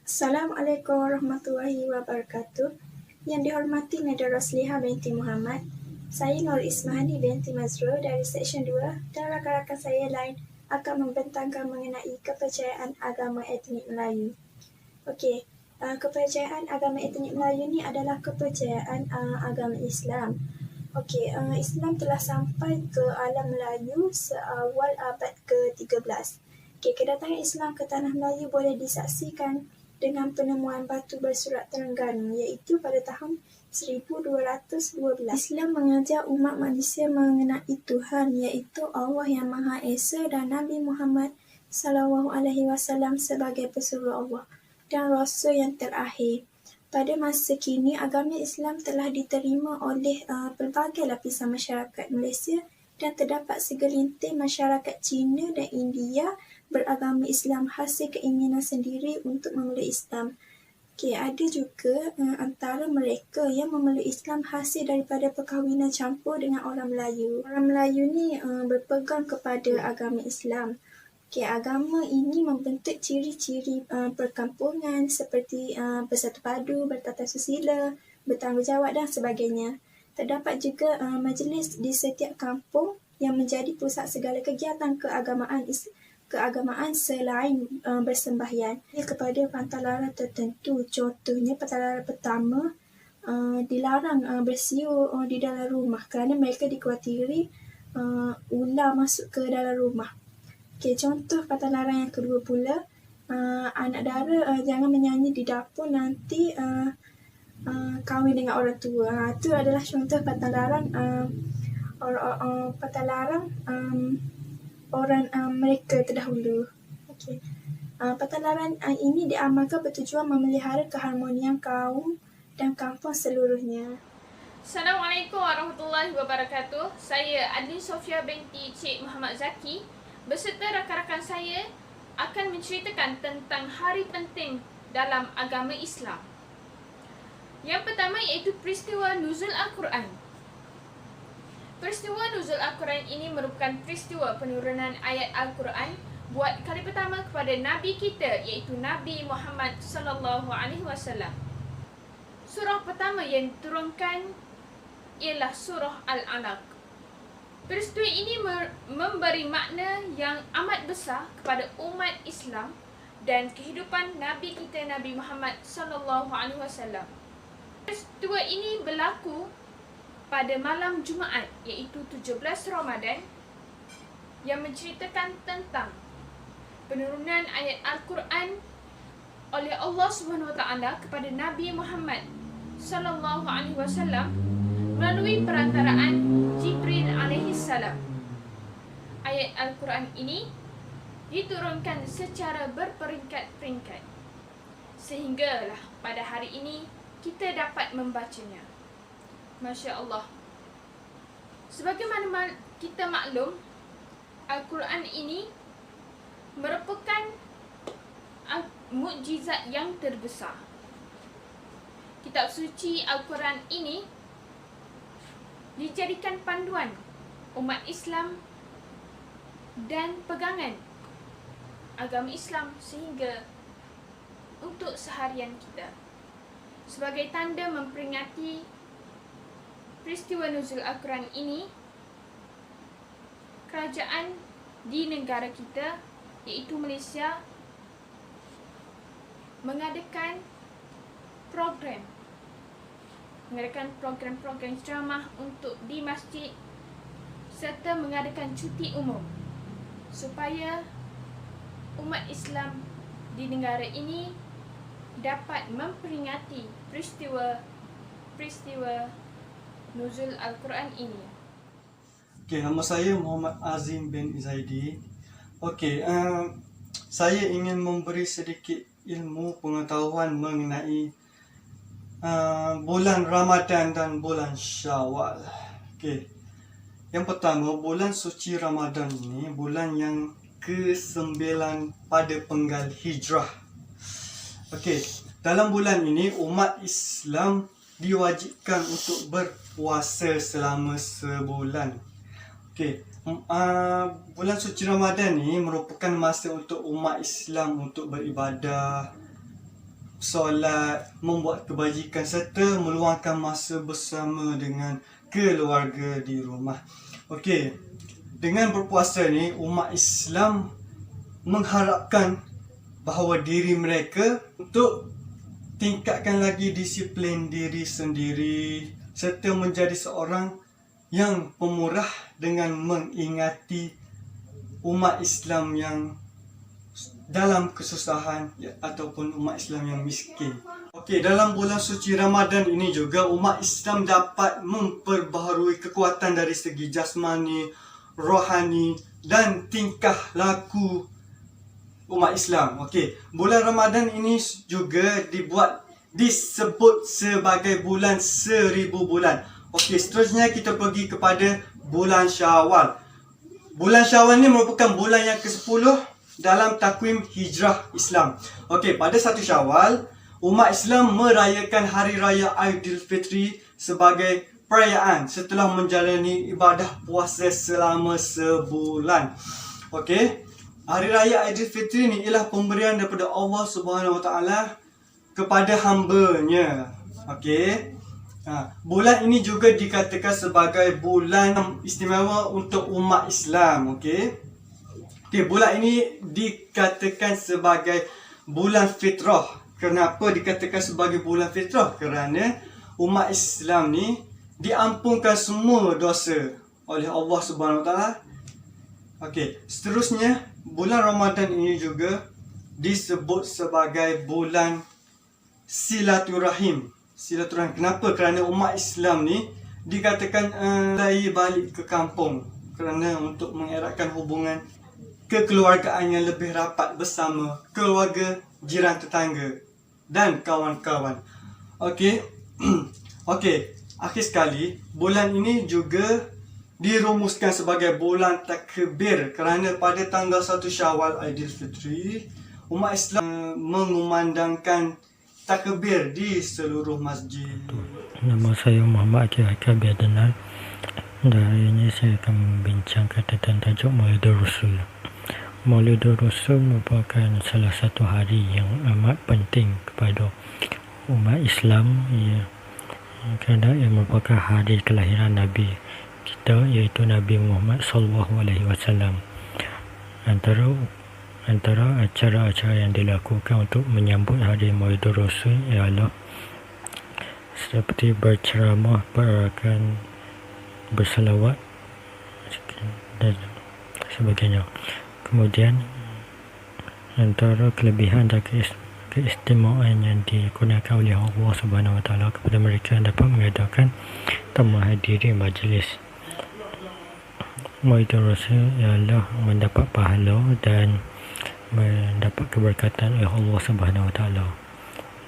Assalamualaikum warahmatullahi wabarakatuh. Yang dihormati Nada Roslihah binti Muhammad, saya Nur Ismahani binti Mazrul dari Seksyen 2 dan rakan-rakan saya lain akan membentangkan mengenai kepercayaan agama etnik Melayu. Okey, kepercayaan agama etnik Melayu ni adalah kepercayaan agama Islam. Okey, Islam telah sampai ke alam Melayu seawal abad ke-13. Okey, kedatangan Islam ke tanah Melayu boleh disaksikan dengan penemuan batu bersurat Terengganu iaitu pada tahun 1212. Islam mengajar umat manusia mengenai Tuhan iaitu Allah yang Maha Esa dan Nabi Muhammad SAW sebagai pesuruh Allah dan Rasul yang terakhir. Pada masa kini, agama Islam telah diterima oleh pelbagai lapisan masyarakat Malaysia dan terdapat segelintir masyarakat Cina dan India beragama Islam hasil keinginan sendiri untuk memeluk Islam. Okey, ada juga antara mereka yang memeluk Islam hasil daripada perkahwinan campur dengan orang Melayu. Orang Melayu ni berpegang kepada agama Islam. Okey, agama ini membentuk ciri-ciri perkampungan seperti bersatu padu, bertata susila, bertanggungjawab dan sebagainya. Terdapat juga majlis di setiap kampung yang menjadi pusat segala kegiatan keagamaan selain bersembahyang kepada pantalaran tertentu. Contohnya pantalaran pertama dilarang bersiul di dalam rumah kerana mereka dikhawatiri ular masuk ke dalam rumah. Okey, contoh pantalaran yang kedua pula, anak dara jangan menyanyi di dapur nanti kahwin dengan orang tua. Itu adalah contoh pantalaran orang mereka terdahulu. Okey. Pantalaran ini diamalkan bertujuan memelihara keharmonian kaum dan kampung seluruhnya. Assalamualaikum warahmatullahi wabarakatuh. Saya Adlin Sofia binti Cik Muhammad Zaki beserta rakan-rakan saya akan menceritakan tentang hari penting dalam agama Islam. Yang pertama iaitu peristiwa Nuzul Al-Quran. Peristiwa Nuzul Al-Quran ini merupakan peristiwa penurunan ayat Al-Quran buat kali pertama kepada Nabi kita iaitu Nabi Muhammad SAW. Surah pertama yang diturunkan ialah Surah Al-Alaq. Peristiwa ini memberi makna yang amat besar kepada umat Islam dan kehidupan Nabi kita Nabi Muhammad SAW. Peristiwa ini berlaku pada malam Jumaat iaitu 17 Ramadan yang menceritakan tentang penurunan ayat Al-Quran oleh Allah SWT kepada Nabi Muhammad SAW melalui perantaraan Jibril alaihissalam. Ayat Al-Quran ini diturunkan secara berperingkat-peringkat sehinggalah pada hari ini kita dapat membacanya. Masya Allah. Sebagaimana kita maklum, Al-Quran ini merupakan mukjizat yang terbesar. Kitab suci Al-Quran ini dijadikan panduan umat Islam dan pegangan agama Islam sehingga untuk seharian kita. Sebagai tanda memperingati peristiwa Nuzul Al-Quran ini, kerajaan di negara kita iaitu Malaysia mengadakan program ceramah untuk di masjid serta mengadakan cuti umum supaya umat Islam di negara ini dapat memperingati peristiwa Nuzul Al-Quran ini. Okey, nama saya Muhammad Azim bin Izaidi. Okey, saya ingin memberi sedikit ilmu pengetahuan mengenai bulan Ramadan dan bulan Syawal. Okey. Yang pertama, bulan suci Ramadan ini bulan yang ke-9 pada penggal Hijrah. Okey, dalam bulan ini umat Islam diwajibkan untuk berpuasa selama sebulan. Okey, bulan suci Ramadan ni merupakan masa untuk umat Islam untuk beribadah, solat, membuat kebajikan serta meluangkan masa bersama dengan keluarga di rumah. Okey, dengan berpuasa ni, umat Islam mengharapkan bahawa diri mereka untuk tingkatkan lagi disiplin diri sendiri serta menjadi seorang yang pemurah dengan mengingati umat Islam yang dalam kesusahan ataupun umat Islam yang miskin. Okey, dalam bulan suci Ramadan ini juga umat Islam dapat memperbaharui kekuatan dari segi jasmani, rohani dan tingkah laku umat Islam. Okey, bulan Ramadan ini juga disebut sebagai bulan 1000 bulan. Okey, seterusnya kita pergi kepada bulan Syawal. Bulan Syawal ni merupakan bulan yang ke-10 dalam takwim hijrah Islam. Okey, pada 1 Syawal, umat Islam merayakan Hari Raya Aidilfitri sebagai perayaan setelah menjalani ibadah puasa selama sebulan. Okey, Hari Raya Aidilfitri ni ialah pemberian daripada Allah Subhanahu Wa Taala kepada hamba-Nya. Okey. Bulan ini juga dikatakan sebagai bulan istimewa untuk umat Islam. Okey. Okey, bulan ini dikatakan sebagai bulan fitrah. Kenapa dikatakan sebagai bulan fitrah? Kerana umat Islam ni diampunkan semua dosa oleh Allah Subhanahu Wa Taala. Okey, seterusnya bulan Ramadan ini juga disebut sebagai bulan silaturahim. Silaturahim. Kenapa? Kerana umat Islam ni dikatakan balik ke kampung kerana untuk mengeratkan hubungan kekeluargaan yang lebih rapat bersama keluarga, jiran tetangga dan kawan-kawan. Okey. Okey, akhir sekali, bulan ini juga dirumuskan sebagai bulan takbir kerana pada tanggal 1 Syawal Aidilfitri, umat Islam mengumandangkan takbir di seluruh masjid. Nama saya Muhammad Akil Biadanar. Dan hari ini saya akan membincangkan tentang tajuk Maulidur Rasul. Maulidur Rasul merupakan salah satu hari yang amat penting kepada umat Islam kerana ia merupakan hari kelahiran Nabi kita, iaitu Nabi Muhammad SAW. Antara acara-acara yang dilakukan untuk menyambut hari Maulidur Rasul ialah seperti berceramah, perarakan, bersalawat dan sebagainya. Kemudian antara kelebihan dan keistimewaan yang digunakan oleh Allah Subhanahu Wa Taala kepada mereka yang dapat mengadakan atau menghadiri majlis Maulidur Rasul ialah mendapat pahala dan mendapat keberkatan oleh Allah Subhanahu Wa Taala.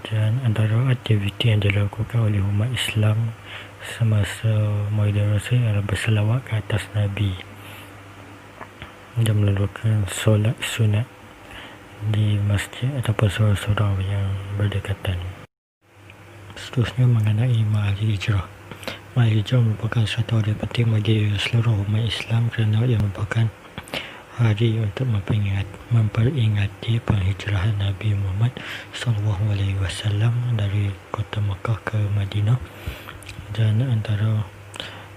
Dan antara aktiviti yang dilakukan oleh umat Islam semasa Maulidur Rasul ialah berselawat ke atas Nabi dan melakukan solat sunat di masjid ataupun surau-surau yang berdekatan. Seterusnya mengenai Mahali Hijrah. Mahali Hijrah merupakan suatu hari penting bagi seluruh umat Islam kerana ia merupakan hari untuk memperingati penghijrahan Nabi Muhammad SAW dari kota Makkah ke Madinah. Dan antara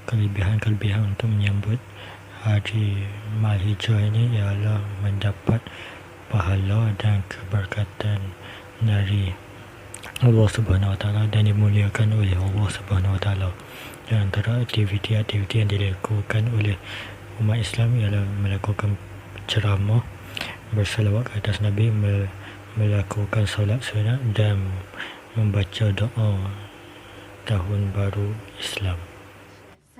kelebihan-kelebihan untuk menyambut hari Mahali Hijrah ini ialah mendapat pahala dan keberkatan dari Allah Subhanahu Wa Taala dan dimuliakan oleh Allah Subhanahu Wa Taala. Dan antara aktiviti-aktiviti yang dilakukan oleh umat Islam ialah melakukan ceramah, bersalawat ke atas Nabi, melakukan solat sunat dan membaca doa tahun baru Islam.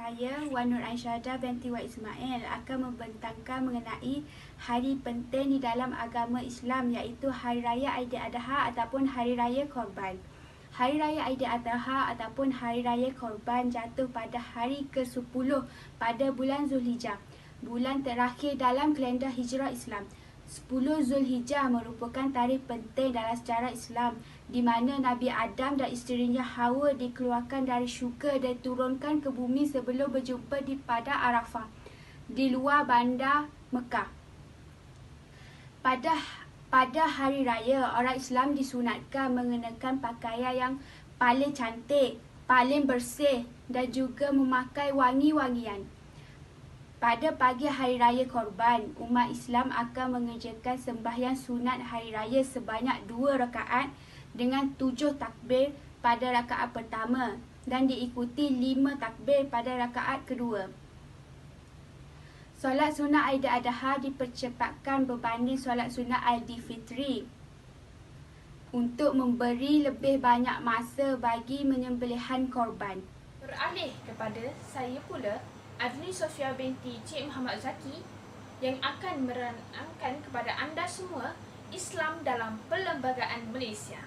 Saya Wan Nur Aisyada binti Wan Ismail akan membentangkan mengenai hari penting di dalam agama Islam, iaitu Hari Raya Aidiladha ataupun Hari Raya Korban. Hari Raya Aidiladha ataupun Hari Raya Korban jatuh pada hari ke-10 pada bulan Zulhijjah, bulan terakhir dalam kalender hijrah Islam. 10 Zulhijjah merupakan tarikh penting dalam sejarah Islam di mana Nabi Adam dan isterinya Hawa dikeluarkan dari syurga dan turunkan ke bumi sebelum berjumpa di Padang Arafah di luar bandar Mekah. Pada Pada hari raya, orang Islam disunatkan mengenakan pakaian yang paling cantik, paling bersih dan juga memakai wangi-wangian. Pada pagi hari raya Korban, umat Islam akan mengerjakan sembahyang sunat hari raya sebanyak 2 rakaat dengan 7 takbir pada rakaat pertama dan diikuti 5 takbir pada rakaat kedua. Solat sunat Aidiladha dipercepatkan berbanding solat sunat Aidilfitri untuk memberi lebih banyak masa bagi menyembelihan korban. Beralih kepada saya pula, Adni Sofia binti Cik Muhammad Zaki, yang akan menerangkan kepada anda semua Islam dalam Perlembagaan Malaysia.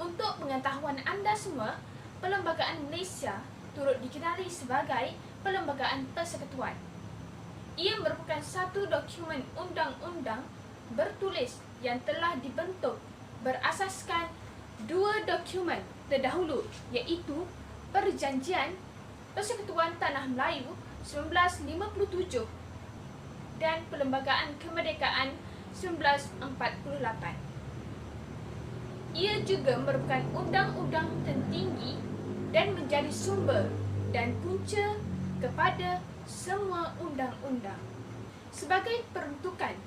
Untuk pengetahuan anda semua, Perlembagaan Malaysia turut dikenali sebagai Perlembagaan Persekutuan. Ia merupakan satu dokumen undang-undang bertulis yang telah dibentuk berasaskan 2 dokumen terdahulu, iaitu Perjanjian Persekutuan Tanah Melayu 1957 dan Perlembagaan Kemerdekaan 1948. Ia juga merupakan undang-undang tertinggi dan menjadi sumber dan punca kepada semua undang-undang. Sebagai peruntukan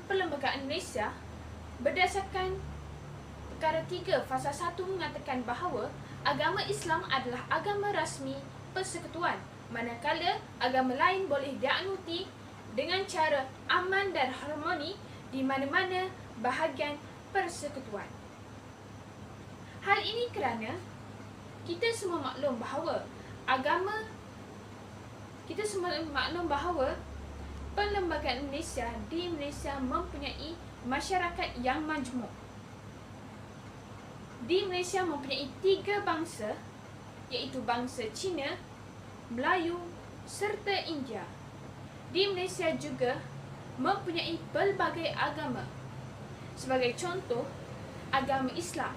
Perlembagaan Malaysia, berdasarkan perkara 3 fasa 1 mengatakan bahawa agama Islam adalah agama rasmi persekutuan, manakala agama lain boleh dianuti dengan cara aman dan harmoni di mana-mana bahagian persekutuan. Hal ini kerana kita semua maklum bahawa Perlembagaan Malaysia di Malaysia mempunyai masyarakat yang majmuk. Di Malaysia mempunyai 3 bangsa, iaitu bangsa Cina, Melayu serta India. Di Malaysia juga mempunyai pelbagai agama. Sebagai contoh, agama Islam,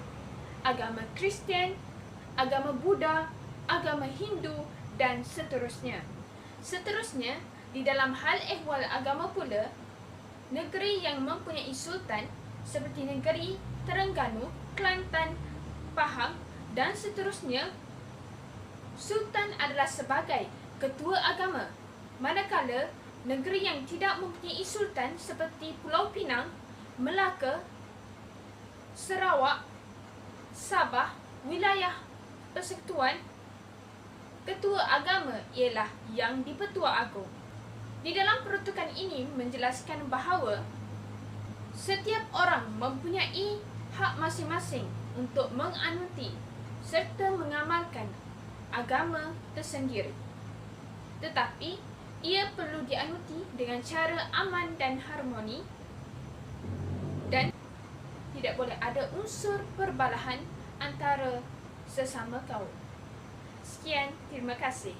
agama Kristian, agama Buddha, agama Hindu dan seterusnya. Seterusnya, di dalam hal ehwal agama pula, negeri yang mempunyai sultan seperti negeri Terengganu, Kelantan, Pahang dan seterusnya, sultan adalah sebagai ketua agama, manakala negeri yang tidak mempunyai sultan seperti Pulau Pinang, Melaka, Sarawak, Sabah, wilayah persekutuan, ketua agama ialah Yang di-Pertua Agong. Di dalam peruntukan ini menjelaskan bahawa setiap orang mempunyai hak masing-masing untuk menganuti serta mengamalkan agama tersendiri. Tetapi ia perlu dianuti dengan cara aman dan harmoni dan tidak boleh ada unsur perbalahan antara sesama kaum. Sekian, terima kasih.